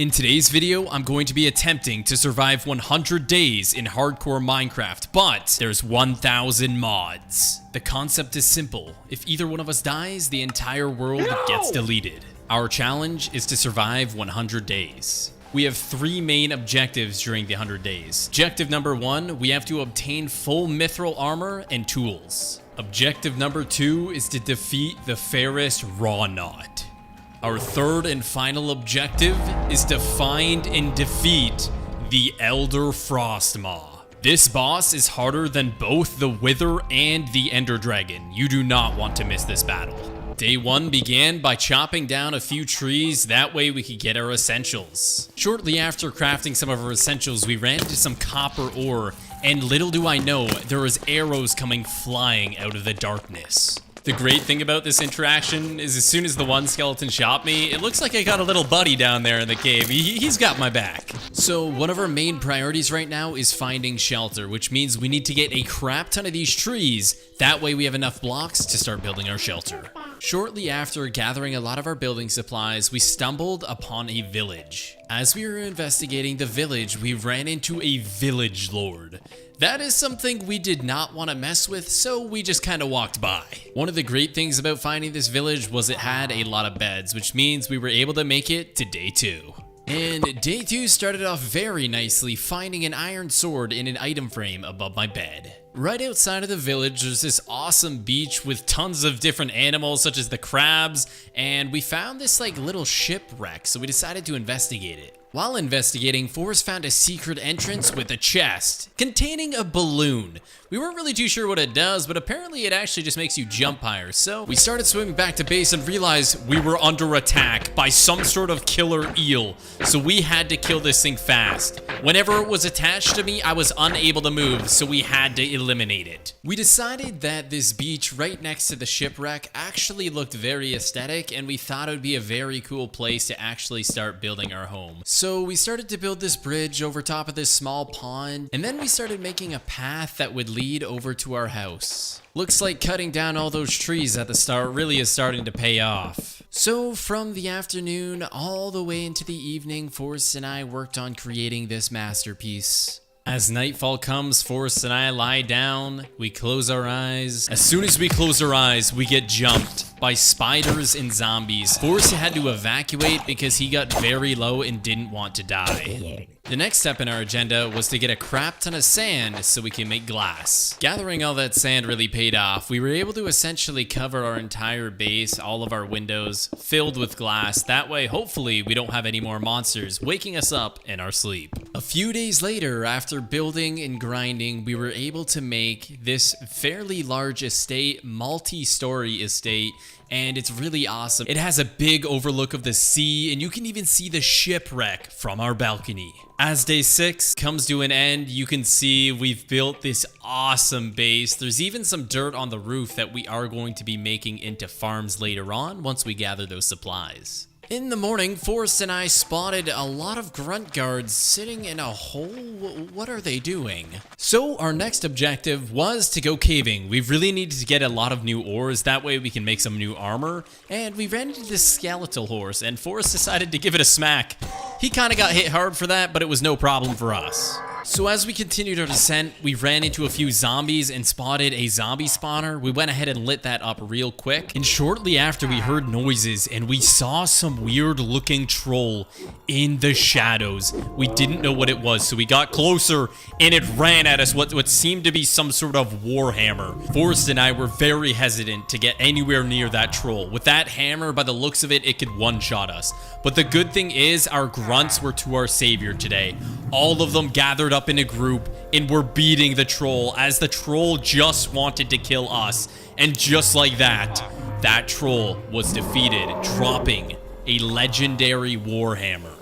In today's video, I'm going to be attempting to survive 100 days in hardcore Minecraft, but there's 1,000 mods. The concept is simple. If either one of us dies, the entire world gets deleted. Our challenge is to survive 100 days. We have three main objectives during the 100 days. Objective number 1, we have to obtain full mithril armor and tools. Objective number 2 is to defeat the Ferris Rawknot. Our third and final objective is to find and defeat the Elder Frostmaw. This boss is harder than both the Wither and the Ender Dragon. You do not want to miss this battle. Day 1 began by chopping down a few trees, that way we could get our essentials. Shortly after crafting some of our essentials, we ran into some copper ore, and little do I know, there was arrows coming flying out of the darkness. The great thing about this interaction is as soon as the one skeleton shot me, it looks like I got a little buddy down there in the cave. He's got my back. So one of our main priorities right now is finding shelter, which means we need to get a crap ton of these trees. That way we have enough blocks to start building our shelter. Shortly after gathering a lot of our building supplies, we stumbled upon a village. As we were investigating the village, we ran into a village lord. That is something we did not want to mess with, so we just kind of walked by. One of the great things about finding this village was it had a lot of beds, which means we were able to make it to day 2. And day 2 started off very nicely, finding an iron sword in an item frame above my bed. Right outside of the village, there's this awesome beach with tons of different animals such as the crabs, and we found this little shipwreck, so we decided to investigate it. While investigating, Forrest found a secret entrance with a chest containing a balloon. We weren't really too sure what it does, but apparently it actually just makes you jump higher. So we started swimming back to base and realized we were under attack by some sort of killer eel. So we had to kill this thing fast. Whenever it was attached to me, I was unable to move, so we had to eliminate it. We decided that this beach right next to the shipwreck actually looked very aesthetic, and we thought it would be a very cool place to actually start building our home. So we started to build this bridge over top of this small pond, and then we started making a path that would lead over to our house. Looks like cutting down all those trees at the start really is starting to pay off. So from the afternoon all the way into the evening, Forrest and I worked on creating this masterpiece. As nightfall comes, Forrest and I lie down, we close our eyes. As soon as we close our eyes, we get jumped by spiders and zombies. Forrest had to evacuate because he got very low and didn't want to die. The next step in our agenda was to get a crap ton of sand so we can make glass. Gathering all that sand really paid off. We were able to essentially cover our entire base, all of our windows, filled with glass. That way, hopefully, we don't have any more monsters waking us up in our sleep. A few days later, after building and grinding, we were able to make this fairly large estate, multi-story estate, and it's really awesome. It has a big overlook of the sea, and you can even see the shipwreck from our balcony. As day 6 comes to an end, you can see we've built this awesome base. There's even some dirt on the roof that we are going to be making into farms later on once we gather those supplies. In the morning, Forrest and I spotted a lot of grunt guards sitting in a hole. What are they doing? So our next objective was to go caving. We really needed to get a lot of new ores, that way we can make some new armor. And we ran into this skeletal horse, and Forrest decided to give it a smack. He kind of got hit hard for that, but it was no problem for us. So as we continued our descent, we ran into a few zombies and spotted a zombie spawner. We went ahead and lit that up real quick. And shortly after, we heard noises and we saw some weird looking troll in the shadows. We didn't know what it was, so we got closer and it ran at us what seemed to be some sort of war hammer. Forrest and I were very hesitant to get anywhere near that troll. With that hammer, by the looks of it, it could one-shot us. But the good thing is our grunts were to our savior today. All of them gathered up in a group and were beating the troll as the troll just wanted to kill us. And just like that, that troll was defeated, dropping a legendary warhammer.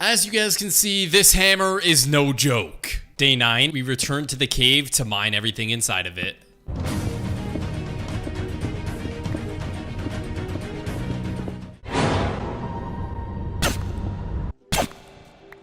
As you guys can see, this hammer is no joke. Day 9, we returned to the cave to mine everything inside of it.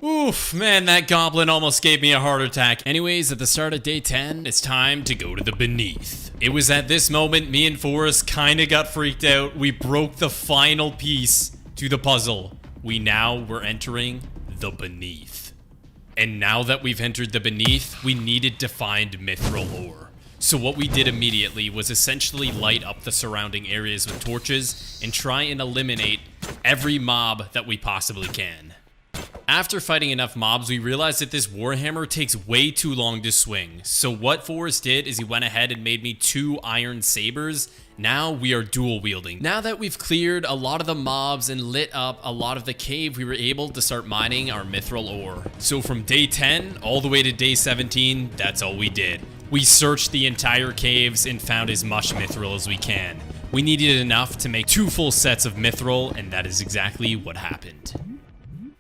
Oof, man, that goblin almost gave me a heart attack. Anyways, at the start of day 10, it's time to go to the Beneath. It was at this moment me and Forrest kinda got freaked out. We broke the final piece to the puzzle. we now were entering the Beneath. And now that we've entered the Beneath, we needed to find mithril ore. So what we did immediately was essentially light up the surrounding areas with torches and try and eliminate every mob that we possibly can. After fighting enough mobs, we realized that this Warhammer takes way too long to swing. So what Forrest did is he went ahead and made me 2 iron sabers. Now we are dual wielding. Now that we've cleared a lot of the mobs and lit up a lot of the cave, we were able to start mining our mithril ore. So from day 10 all the way to day 17, that's all we did. We searched the entire caves and found as much mithril as we can. We needed enough to make 2 full sets of mithril, and that is exactly what happened.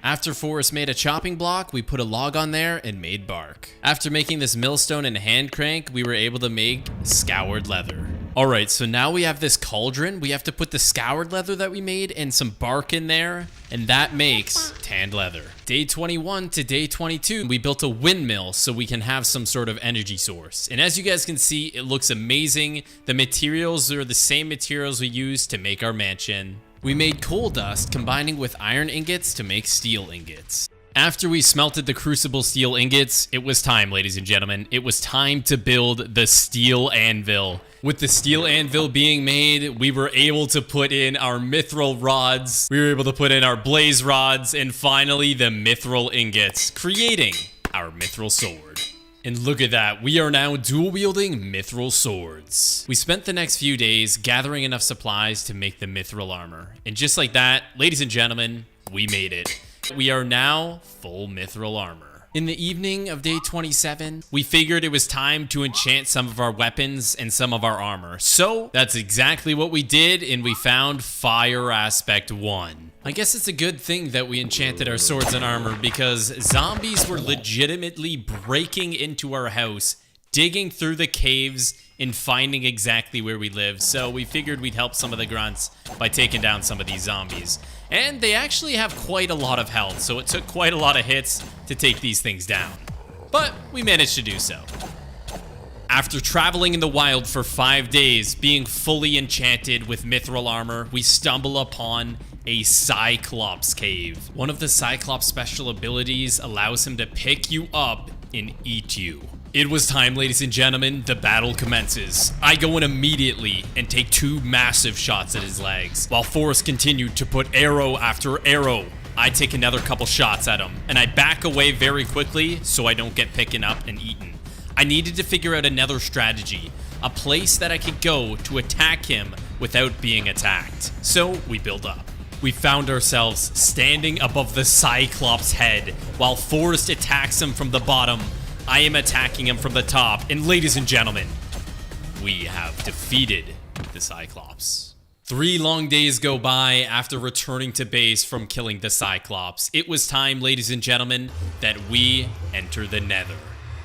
After Forrest made a chopping block, we put a log on there and made bark. After making this millstone and hand crank, we were able to make scoured leather. Alright, so now we have this cauldron. We have to put the scoured leather that we made and some bark in there, and that makes tanned leather. Day 21 to day 22, we built a windmill so we can have some sort of energy source. And as you guys can see, it looks amazing. The materials are the same materials we used to make our mansion. We made coal dust combining with iron ingots to make steel ingots. After we smelted the crucible steel ingots, it was time, ladies and gentlemen. It was time to build the steel anvil. With the steel anvil being made, we were able to put in our mithril rods. We were able to put in our blaze rods and finally the mithril ingots, creating our mithril sword. And look at that, we are now dual wielding mithril swords. We spent the next few days gathering enough supplies to make the mithril armor. And just like that, ladies and gentlemen, we made it. We are now full mithril armor. In the evening of day 27, we figured it was time to enchant some of our weapons and some of our armor. So that's exactly what we did, and we found Fire Aspect 1. I guess it's a good thing that we enchanted our swords and armor because zombies were legitimately breaking into our house, digging through the caves, and finding exactly where we live. So we figured we'd help some of the grunts by taking down some of these zombies. And they actually have quite a lot of health, so it took quite a lot of hits to take these things down. But we managed to do so. After traveling in the wild for 5 days, being fully enchanted with mithril armor, we stumble upon a Cyclops cave. One of the Cyclops special abilities allows him to pick you up and eat you. It was time, ladies and gentlemen, the battle commences. I go in immediately and take 2 massive shots at his legs, while Forrest continued to put arrow after arrow. I take another couple shots at him, and I back away very quickly so I don't get picked up and eaten. I needed to figure out another strategy, a place that I could go to attack him without being attacked. So we build up. We found ourselves standing above the Cyclops head, while Forrest attacks him from the bottom. I am attacking him from the top, and ladies and gentlemen, we have defeated the Cyclops. 3 long days go by after returning to base from killing the Cyclops. It was time, ladies and gentlemen, that we enter the Nether.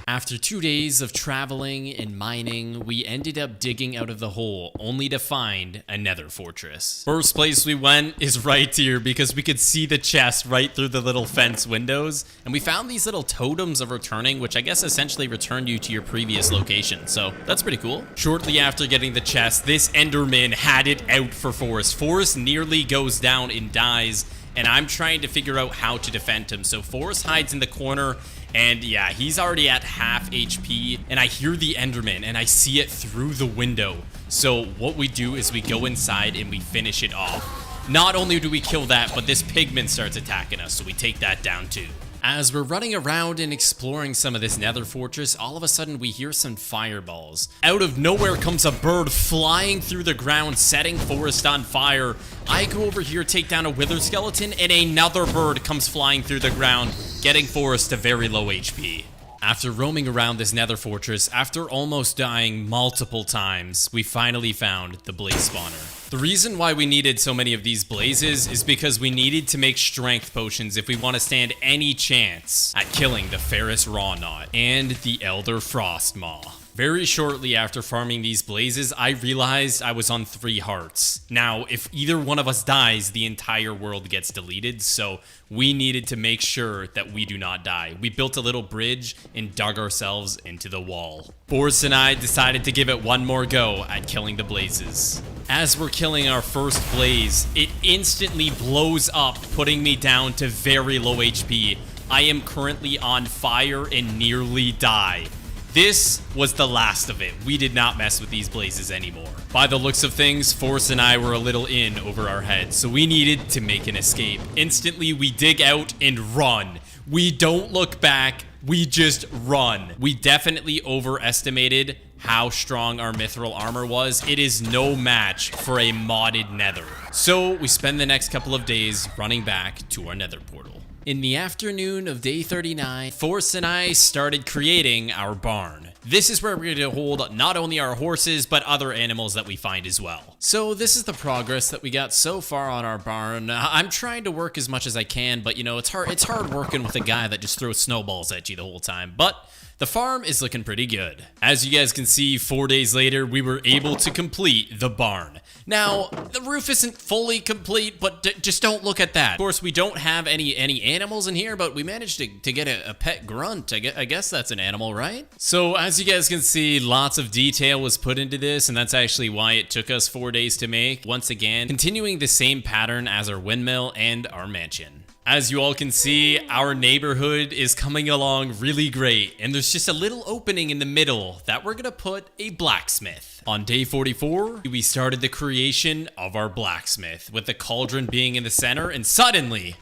After 2 days of traveling and mining, we ended up digging out of the hole, only to find a nether fortress. First place we went is right here because we could see the chest right through the little fence windows, and we found these little totems of returning, which I guess essentially returned you to your previous location, so that's pretty cool. Shortly after getting the chest, this Enderman had it out for Forrest. Forrest nearly goes down and dies, and I'm trying to figure out how to defend him. So Forrest hides in the corner, and yeah, he's already at half HP, and I hear the Enderman, and I see it through the window. So what we do is we go inside and we finish it off. Not only do we kill that, but this pigman starts attacking us, so we take that down too. As we're running around and exploring some of this nether fortress, all of a sudden we hear some fireballs. Out of nowhere comes a bird flying through the ground, setting Forrest on fire. I go over here, take down a wither skeleton, and another bird comes flying through the ground, getting Forrest to very low HP. After roaming around this nether fortress, after almost dying multiple times, we finally found the blaze spawner. The reason why we needed so many of these blazes is because we needed to make strength potions if we want to stand any chance at killing the Ferrous Rawknot and the Elder Frostmaw. Very shortly after farming these blazes, I realized I was on 3 hearts. Now, if either one of us dies, the entire world gets deleted, so we needed to make sure that we do not die. We built a little bridge and dug ourselves into the wall. Forrest and I decided to give it one more go at killing the blazes. As we're killing our first blaze, it instantly blows up, putting me down to very low HP. I am currently on fire and nearly die. This was the last of it. We did not mess with these blazes anymore. By the looks of things, Forrest and I were a little in over our heads, so we needed to make an escape. Instantly, we dig out and run. We don't look back, we just run. We definitely overestimated how strong our mithril armor was. It is no match for a modded nether. So we spend the next couple of days running back to our nether portal. In the afternoon of day 39, Forrest and I started creating our barn. This is where we're going to hold not only our horses, but other animals that we find as well. So this is the progress that we got so far on our barn. I'm trying to work as much as I can, but you know, it's hard working with a guy that just throws snowballs at you the whole time. But the farm is looking pretty good. As you guys can see, 4 days later, we were able to complete the barn. Now, the roof isn't fully complete, but just don't look at that. Of course, we don't have any animals in here, but we managed to get a pet grunt. I guess that's an animal, right? So as you guys can see, lots of detail was put into this, and that's actually why it took us 4 days to make. Once again, continuing the same pattern as our windmill and our mansion. As you all can see, our neighborhood is coming along really great, and there's just a little opening in the middle that we're gonna put a blacksmith. On day 44, we started the creation of our blacksmith, with the cauldron being in the center, and suddenly...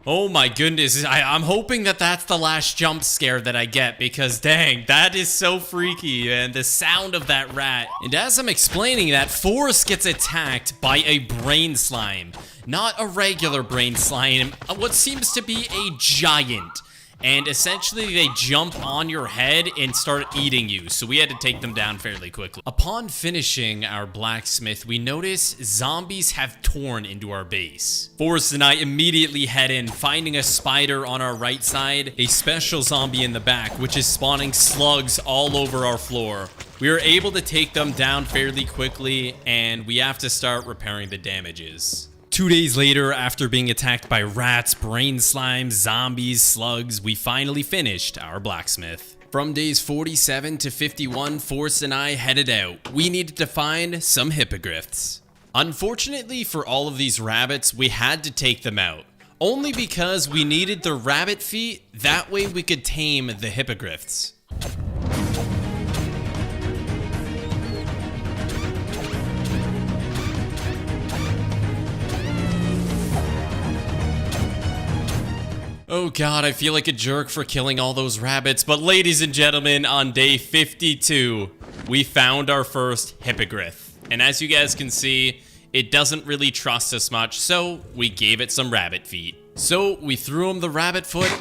Oh my goodness, I'm hoping that that's the last jump scare that I get, because dang, that is so freaky, and the sound of that rat. And as I'm explaining that, Forrest gets attacked by a brain slime. Not a regular brain slime, what seems to be a giant. And essentially they jump on your head and start eating you, so we had to take them down fairly quickly. Upon finishing our blacksmith, we notice zombies have torn into our base. Forrest and I immediately head in, finding a spider on our right side, a special zombie in the back, which is spawning slugs all over our floor. We were able to take them down fairly quickly, and we have to start repairing the damages. 2 days later, after being attacked by rats, brain slimes, zombies, slugs, we finally finished our blacksmith. From days 47 to 51, Forrest and I headed out. We needed to find some hippogriffs. Unfortunately for all of these rabbits, we had to take them out. Only because we needed the rabbit feet, that way we could tame the hippogriffs. Oh god, I feel like a jerk for killing all those rabbits, but ladies and gentlemen, on day 52, we found our first hippogriff. And as you guys can see, it doesn't really trust us much, so we gave it some rabbit feet. So we threw him the rabbit foot,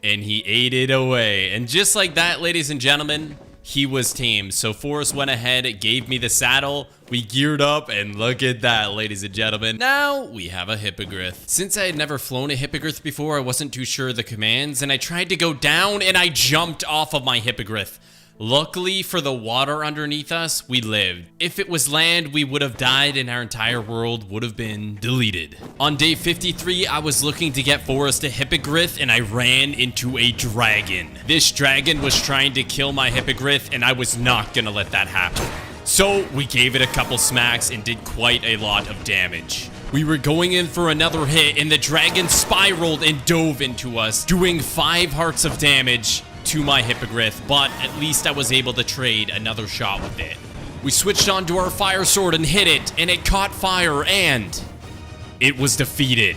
and he ate it away. And just like that, ladies and gentlemen, he was tamed. So Forrest went ahead, gave me the saddle, we geared up, and look at that, ladies and gentlemen. Now we have a hippogriff. Since I had never flown a hippogriff before, I wasn't too sure of the commands, and I tried to go down and I jumped off of my hippogriff. Luckily for the water underneath us, we lived. If it was land, we would have died and our entire world would have been deleted. On day 53, I was looking to get Forrest a hippogriff and I ran into a dragon. This dragon was trying to kill my hippogriff and I was not gonna let that happen. So we gave it a couple smacks and did quite a lot of damage. We were going in for another hit and the dragon spiraled and dove into us, doing 5 hearts of damage to my hippogriff, but at least I was able to trade another shot with it. We switched on to our fire sword and hit it, and it caught fire, and it was defeated.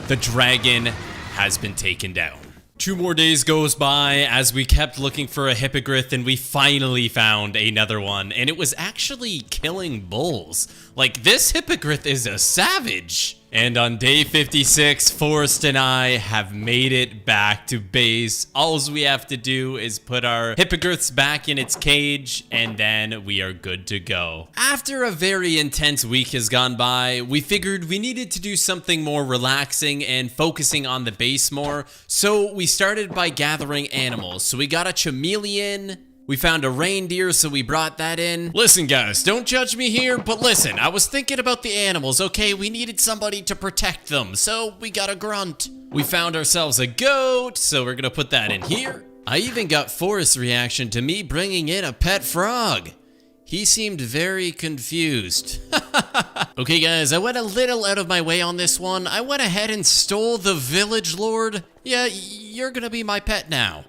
The dragon has been taken down. 2 more days goes by as we kept looking for a hippogriff, and we finally found another one, and it was actually killing bulls. Like, this Hippogriff is a savage. And on day 56, Forrest and I have made it back to base. All we have to do is put our Hippogriffs back in its cage, and then we are good to go. After a very intense week has gone by, we figured we needed to do something more relaxing and focusing on the base more, so we started by gathering animals. So we got a chameleon. We found a reindeer, so we brought that in. Listen, guys, don't judge me here, but listen, I was thinking about the animals, okay? We needed somebody to protect them, so we got a grunt. We found ourselves a goat, so we're gonna put that in here. I even got Forrest's reaction to me bringing in a pet frog. He seemed very confused. Okay, guys, I went a little out of my way on this one. I went ahead and stole the village lord. Yeah, you're gonna be my pet now.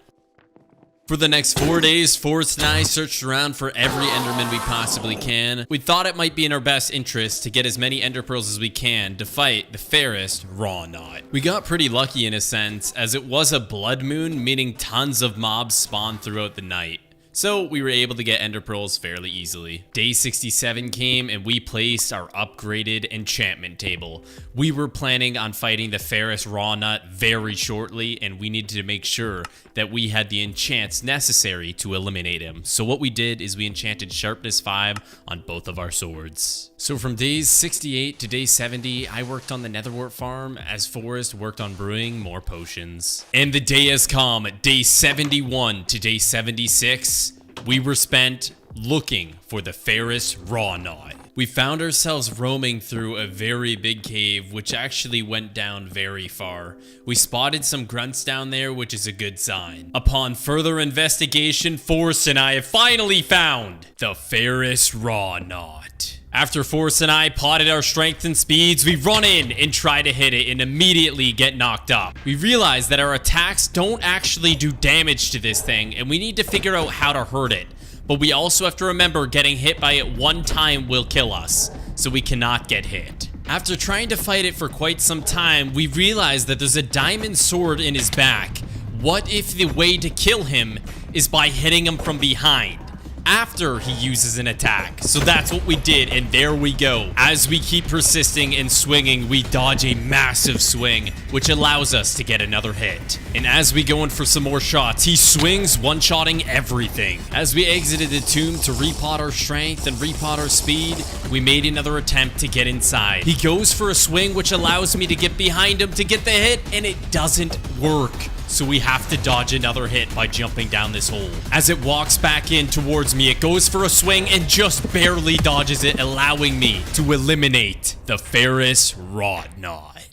For the next 4 days, Forrest and I searched around for every Enderman we possibly can. We thought it might be in our best interest to get as many Ender Pearls as we can to fight the fairest Rawknot. We got pretty lucky in a sense, as it was a blood moon, meaning tons of mobs spawned throughout the night. So we were able to get Ender Pearls fairly easily. Day 67 came and we placed our upgraded enchantment table. We were planning on fighting the fairest Rawknot very shortly, and we needed to make sure that we had the enchants necessary to eliminate him. So what we did is we enchanted Sharpness 5 on both of our swords. So from days 68 to day 70, I worked on the Netherwart farm as Forrest worked on brewing more potions. And the day has come, day 71 to day 76. We were spent looking for the fairest Rawknot. We found ourselves roaming through a very big cave, which actually went down very far. We spotted some grunts down there, which is a good sign. Upon further investigation, Forrest and I have finally found the fairest Rawknot. After Forrest and I plotted our strength and speeds, we run in and try to hit it and immediately get knocked up. We realize that our attacks don't actually do damage to this thing, and we need to figure out how to hurt it. But we also have to remember getting hit by it one time will kill us, so we cannot get hit. After trying to fight it for quite some time, we realize that there's a diamond sword in his back. What if the way to kill him is by hitting him from behind after he uses an attack? So that's what we did, and there we go. As we keep persisting and swinging, we dodge a massive swing, which allows us to get another hit. And as we go in for some more shots, he swings, one-shotting everything. As we exited the tomb to repot our strength and repot our speed, we made another attempt to get inside. He goes for a swing, which allows me to get behind him to get the hit, and it doesn't work. So we have to dodge another hit by jumping down this hole. As it walks back in towards me, it goes for a swing and just barely dodges it, allowing me to eliminate the fairest Rawknot.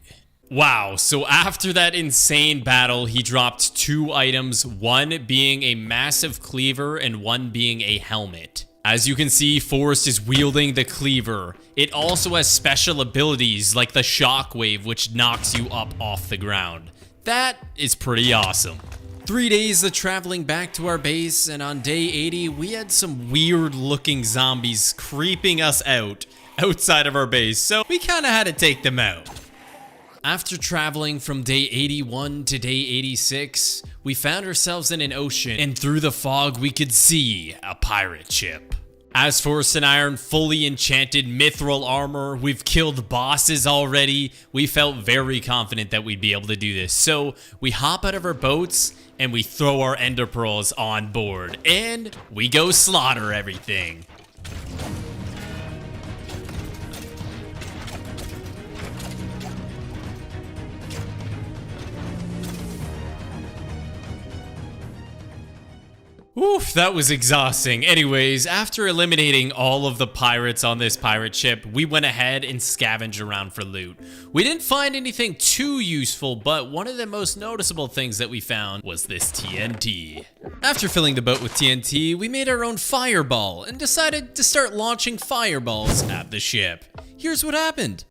Wow, so after that insane battle, he dropped 2 items, one being a massive cleaver and one being a helmet. As you can see, Forrest is wielding the cleaver. It also has special abilities like the shockwave, which knocks you up off the ground. That is pretty awesome. 3 days of traveling back to our base, and on day 80, we had some weird looking zombies creeping us out outside of our base, so we kind of had to take them out. After traveling from day 81 to day 86, we found ourselves in an ocean, and through the fog we could see a pirate ship. As Forrest and I are in fully enchanted mithril armor, we've killed bosses already. We felt very confident that we'd be able to do this. So we hop out of our boats and we throw our ender pearls on board and we go slaughter everything. Oof, that was exhausting. Anyways, after eliminating all of the pirates on this pirate ship, we went ahead and scavenged around for loot. We didn't find anything too useful, but one of the most noticeable things that we found was this TNT. After filling the boat with TNT, we made our own fireball and decided to start launching fireballs at the ship. Here's what happened.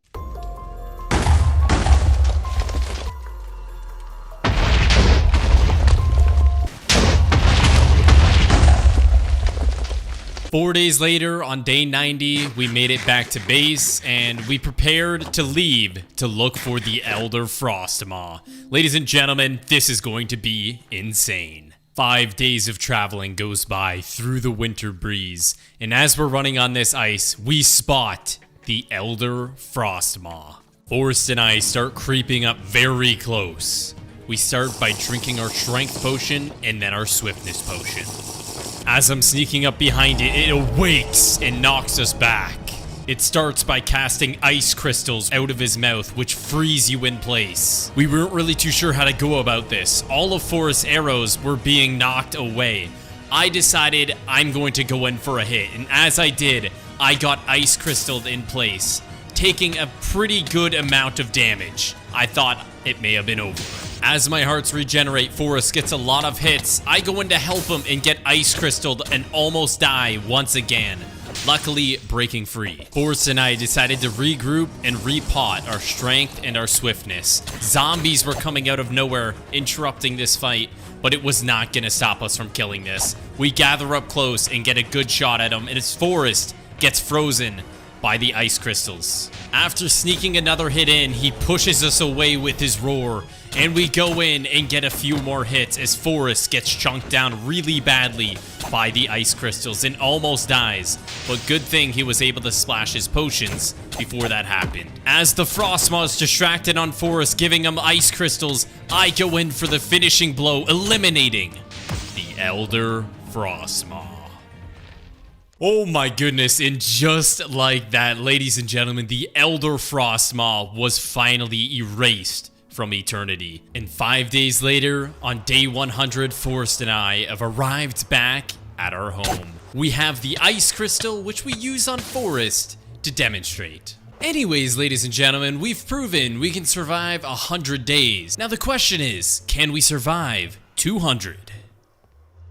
4 days later, on day 90, we made it back to base, and we prepared to leave to look for the Elder Frostmaw. Ladies and gentlemen, this is going to be insane. 5 days of traveling goes by through the winter breeze, and as we're running on this ice, we spot the Elder Frostmaw. Forrest and I start creeping up very close. We start by drinking our strength potion and then our swiftness potion. As I'm sneaking up behind it, it awakes and knocks us back. It starts by casting ice crystals out of his mouth, which freeze you in place. We weren't really too sure how to go about this. All of Forrest's arrows were being knocked away. I decided I'm going to go in for a hit, and as I did, I got ice crystalled in place, taking a pretty good amount of damage. I thought it may have been over. As my hearts regenerate, Forrest gets a lot of hits. I go in to help him and get ice crystalled and almost die once again, luckily breaking free. Forrest and I decided to regroup and repot our strength and our swiftness. Zombies were coming out of nowhere, interrupting this fight, but it was not going to stop us from killing this. We gather up close and get a good shot at him, and as Forrest gets frozen by the ice crystals. After sneaking another hit in, he pushes us away with his roar, and we go in and get a few more hits as Forrest gets chunked down really badly by the ice crystals and almost dies, but good thing he was able to splash his potions before that happened. As the Frostmaw is distracted on Forrest, giving him ice crystals, I go in for the finishing blow, eliminating the Elder Frostmaw. Oh my goodness, and just like that, ladies and gentlemen, the Elder Frostmaw was finally erased from eternity. And 5 days later, on day 100, Forrest and I have arrived back at our home. We have the ice crystal, which we use on Forrest to demonstrate. Anyways, ladies and gentlemen, we've proven we can survive 100 days. Now the question is, can we survive 200?